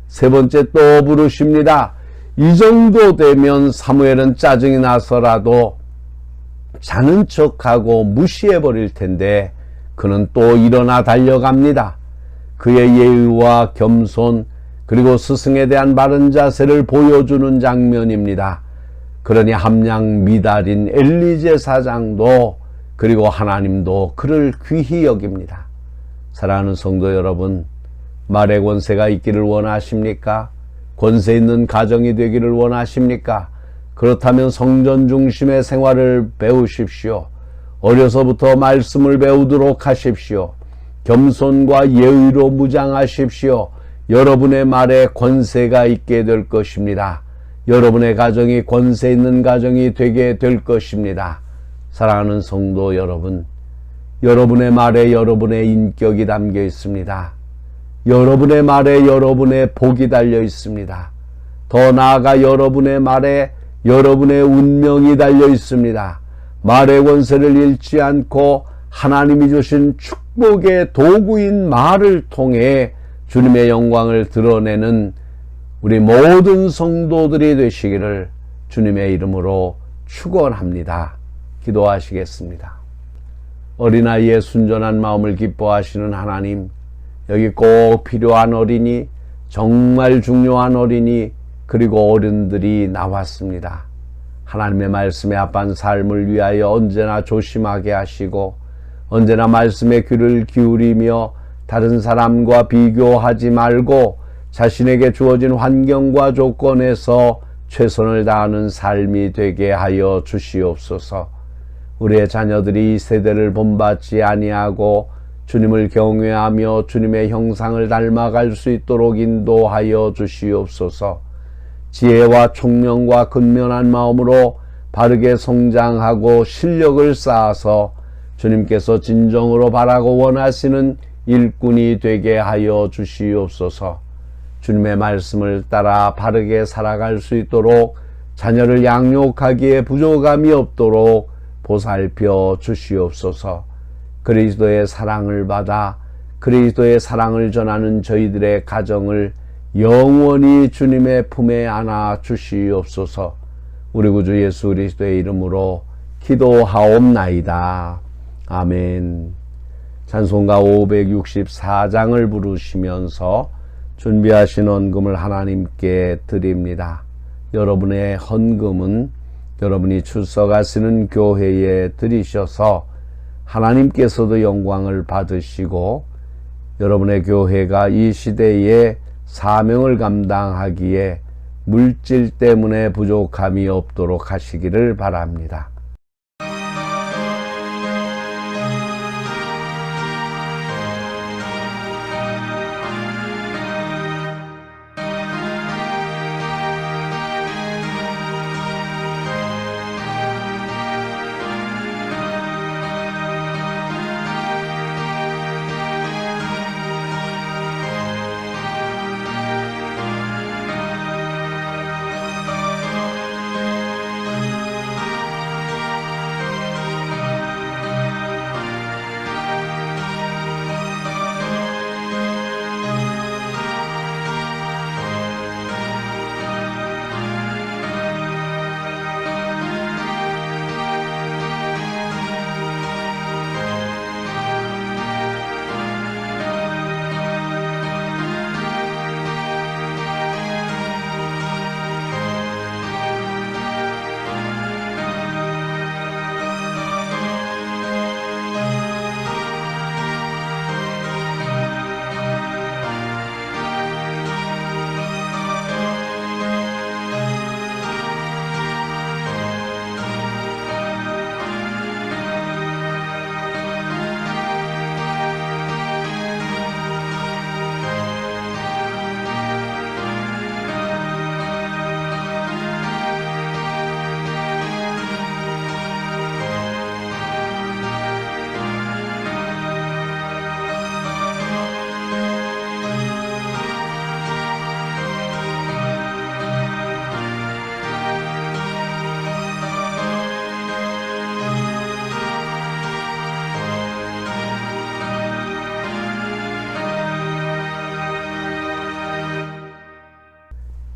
세 번째 또 부르십니다. 이 정도 되면 사무엘은 짜증이 나서라도 자는 척하고 무시해버릴 텐데 그는 또 일어나 달려갑니다. 그의 예의와 겸손 그리고 스승에 대한 바른 자세를 보여주는 장면입니다. 그러니 함양 미달인 엘리 제사장도 그리고 하나님도 그를 귀히 여깁니다. 사랑하는 성도 여러분, 말의 권세가 있기를 원하십니까? 권세 있는 가정이 되기를 원하십니까? 그렇다면 성전 중심의 생활을 배우십시오. 어려서부터 말씀을 배우도록 하십시오. 겸손과 예의로 무장하십시오. 여러분의 말에 권세가 있게 될 것입니다. 여러분의 가정이 권세 있는 가정이 되게 될 것입니다. 사랑하는 성도 여러분, 여러분의 말에 여러분의 인격이 담겨 있습니다. 여러분의 말에 여러분의 복이 달려 있습니다. 더 나아가 여러분의 말에 여러분의 운명이 달려 있습니다. 말의 권세를 잃지 않고 하나님이 주신 축복의 도구인 말을 통해 주님의 영광을 드러내는 우리 모든 성도들이 되시기를 주님의 이름으로 축원합니다. 기도하시겠습니다. 어린아이의 순전한 마음을 기뻐하시는 하나님, 여기 꼭 필요한 어린이, 정말 중요한 어린이, 그리고 어른들이 나왔습니다. 하나님의 말씀에 합한 삶을 위하여 언제나 조심하게 하시고 언제나 말씀에 귀를 기울이며 다른 사람과 비교하지 말고 자신에게 주어진 환경과 조건에서 최선을 다하는 삶이 되게 하여 주시옵소서. 우리의 자녀들이 이 세대를 본받지 아니하고 주님을 경외하며 주님의 형상을 닮아갈 수 있도록 인도하여 주시옵소서. 지혜와 총명과 근면한 마음으로 바르게 성장하고 실력을 쌓아서 주님께서 진정으로 바라고 원하시는 일꾼이 되게 하여 주시옵소서. 주님의 말씀을 따라 바르게 살아갈 수 있도록 자녀를 양육하기에 부족함이 없도록 보살펴 주시옵소서. 그리스도의 사랑을 받아 그리스도의 사랑을 전하는 저희들의 가정을 영원히 주님의 품에 안아 주시옵소서. 우리 구주 예수 그리스도의 이름으로 기도하옵나이다. 아멘. 찬송가 564장을 부르시면서 준비하신 헌금을 하나님께 드립니다. 여러분의 헌금은 여러분이 출석하시는 교회에 드리셔서 하나님께서도 영광을 받으시고 여러분의 교회가 이 시대에 사명을 감당하기에 물질 때문에 부족함이 없도록 하시기를 바랍니다.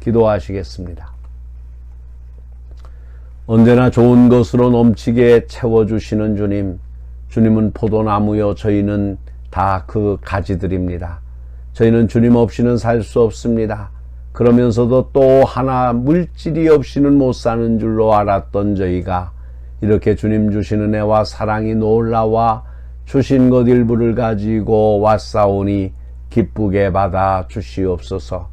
기도하시겠습니다. 언제나 좋은 것으로 넘치게 채워주시는 주님, 주님은 포도나무요 저희는 다 그 가지들입니다. 저희는 주님 없이는 살 수 없습니다. 그러면서도 또 하나 물질이 없이는 못 사는 줄로 알았던 저희가 이렇게 주님 주신 은혜와 사랑이 놀라와 주신 것 일부를 가지고 왔사오니 기쁘게 받아 주시옵소서.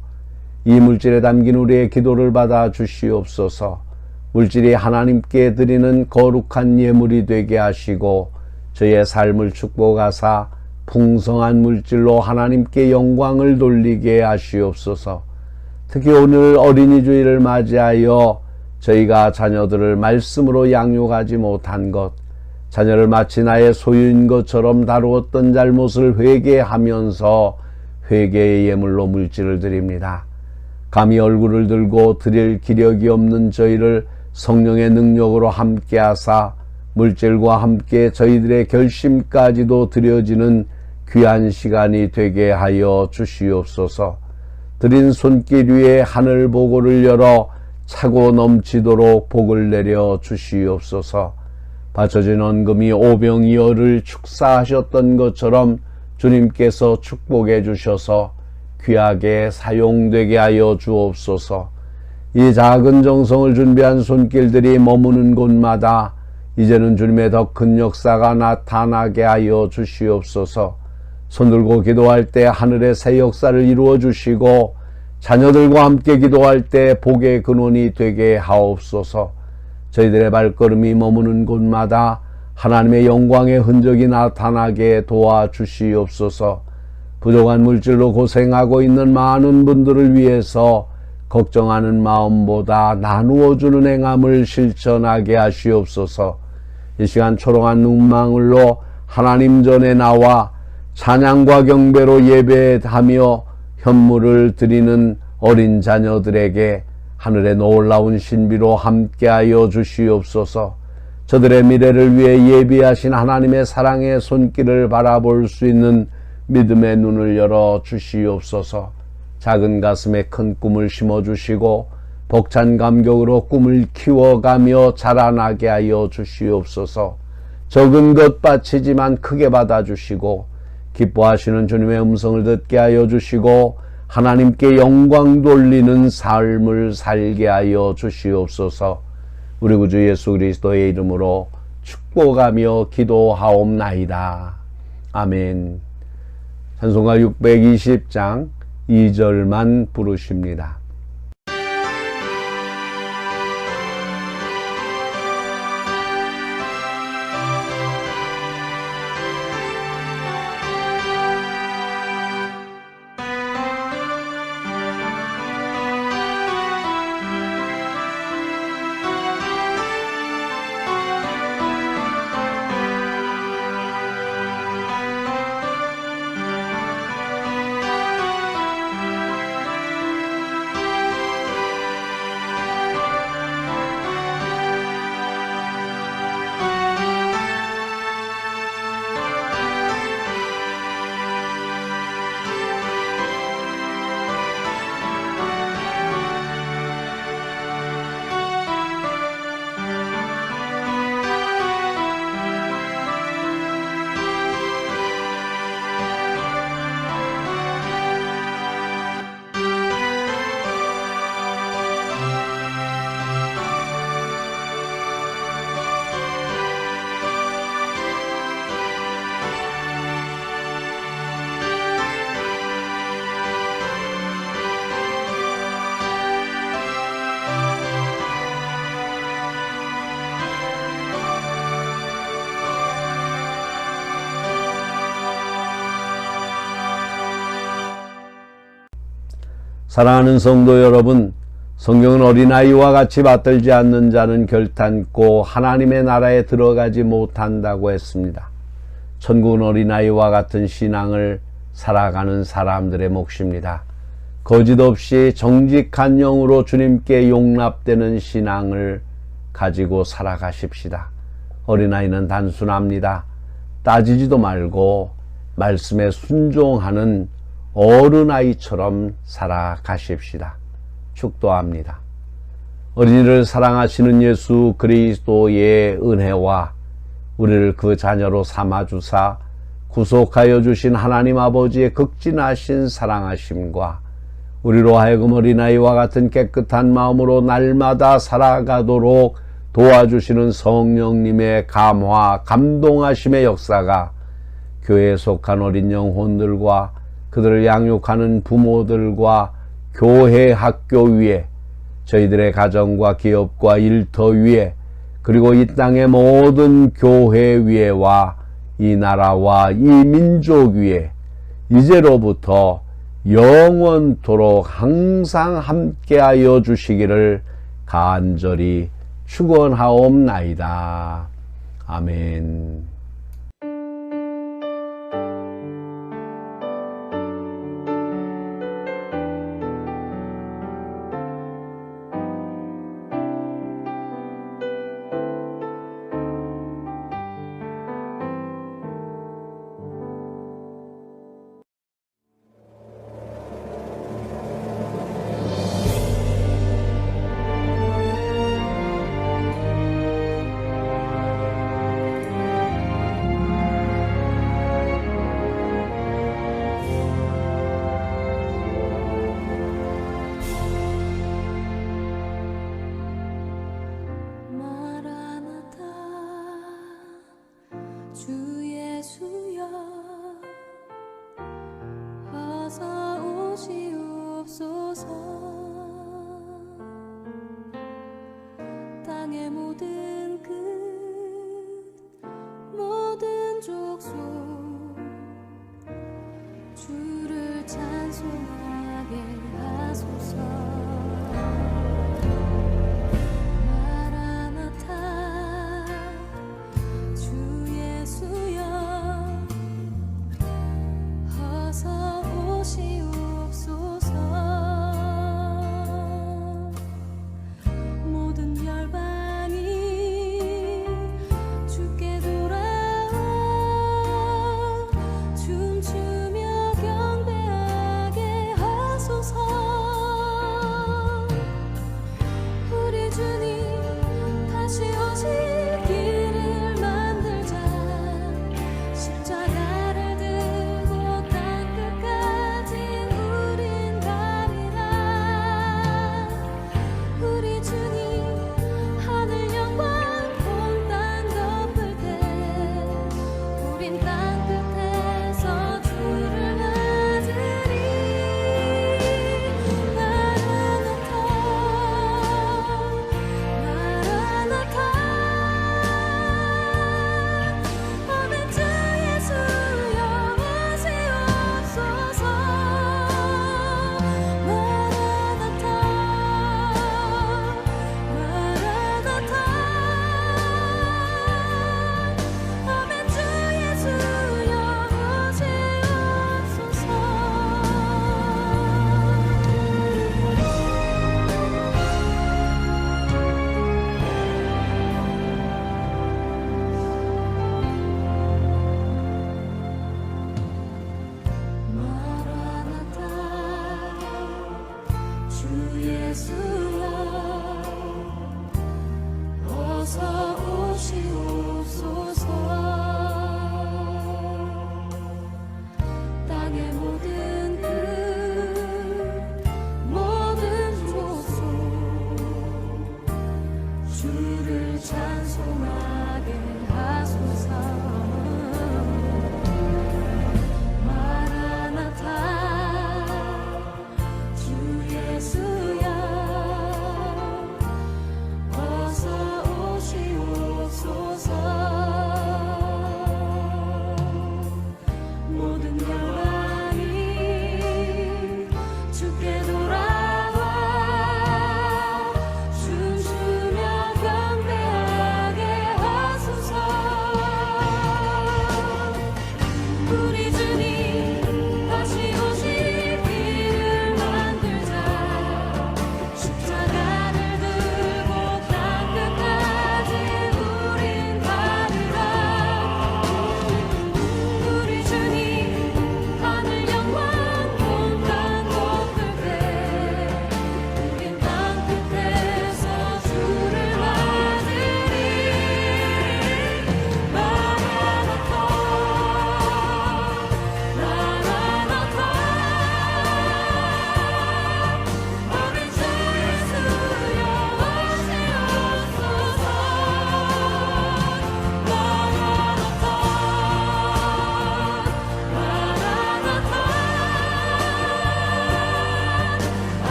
이 물질에 담긴 우리의 기도를 받아 주시옵소서. 물질이 하나님께 드리는 거룩한 예물이 되게 하시고 저의 삶을 축복하사 풍성한 물질로 하나님께 영광을 돌리게 하시옵소서. 특히 오늘 어린이 주일을 맞이하여 저희가 자녀들을 말씀으로 양육하지 못한 것, 자녀를 마치 나의 소유인 것처럼 다루었던 잘못을 회개하면서 회개의 예물로 물질을 드립니다. 감히 얼굴을 들고 드릴 기력이 없는 저희를 성령의 능력으로 함께 하사 물질과 함께 저희들의 결심까지도 드려지는 귀한 시간이 되게 하여 주시옵소서. 드린 손길 위에 하늘 보고를 열어 차고 넘치도록 복을 내려 주시옵소서. 바쳐진 헌금이 오병이어를 축사하셨던 것처럼 주님께서 축복해 주셔서 귀하게 사용되게 하여 주옵소서. 이 작은 정성을 준비한 손길들이 머무는 곳마다 이제는 주님의 더 큰 역사가 나타나게 하여 주시옵소서. 손들고 기도할 때 하늘의 새 역사를 이루어 주시고 자녀들과 함께 기도할 때 복의 근원이 되게 하옵소서. 저희들의 발걸음이 머무는 곳마다 하나님의 영광의 흔적이 나타나게 도와주시옵소서. 부족한 물질로 고생하고 있는 많은 분들을 위해서 걱정하는 마음보다 나누어주는 행함을 실천하게 하시옵소서. 이 시간 초롱한 눈망울로 하나님 전에 나와 찬양과 경배로 예배하며 현물을 드리는 어린 자녀들에게 하늘의 놀라운 신비로 함께하여 주시옵소서. 저들의 미래를 위해 예비하신 하나님의 사랑의 손길을 바라볼 수 있는 믿음의 눈을 열어 주시옵소서. 작은 가슴에 큰 꿈을 심어주시고 벅찬 감격으로 꿈을 키워가며 자라나게 하여 주시옵소서. 적은 것 바치지만 크게 받아주시고 기뻐하시는 주님의 음성을 듣게 하여 주시고 하나님께 영광 돌리는 삶을 살게 하여 주시옵소서. 우리 구주 예수 그리스도의 이름으로 축복하며 기도하옵나이다. 아멘. 찬송가 620장 2절만 부르십니다. 사랑하는 성도 여러분, 성경은 어린아이와 같이 받들지 않는 자는 결탄코 하나님의 나라에 들어가지 못한다고 했습니다. 천국은 어린아이와 같은 신앙을 살아가는 사람들의 몫입니다. 거짓 없이 정직한 영으로 주님께 용납되는 신앙을 가지고 살아가십시다. 어린아이는 단순합니다. 따지지도 말고 말씀에 순종하는 어른아이처럼 살아가십시다. 축도합니다. 어린이를 사랑하시는 예수 그리스도의 은혜와 우리를 그 자녀로 삼아주사 구속하여 주신 하나님 아버지의 극진하신 사랑하심과 우리로 하여금 어린아이와 같은 깨끗한 마음으로 날마다 살아가도록 도와주시는 성령님의 감화, 감동하심의 역사가 교회에 속한 어린 영혼들과 그들을 양육하는 부모들과 교회 학교 위에, 저희들의 가정과 기업과 일터 위에, 그리고 이 땅의 모든 교회 위에와 이 나라와 이 민족 위에 이제로부터 영원토록 항상 함께하여 주시기를 간절히 축원하옵나이다. 아멘. 땅의 모든 끝 모든 족속 주를 찬송하게 하소서. 마라나타 주 예수여 어서 오시옵소서. 모든 열방이 주께 돌아와 춤추며 경배하게 예수여 어서 오시옵소서. 땅의 모든 끝 모든 족속 주를 찬송하게 하소서. 마라나타 주 예수여 어서 오시옵소서. 모든 영광이 주께 돌아와 춤추며 경배하게 하소서. 우리 주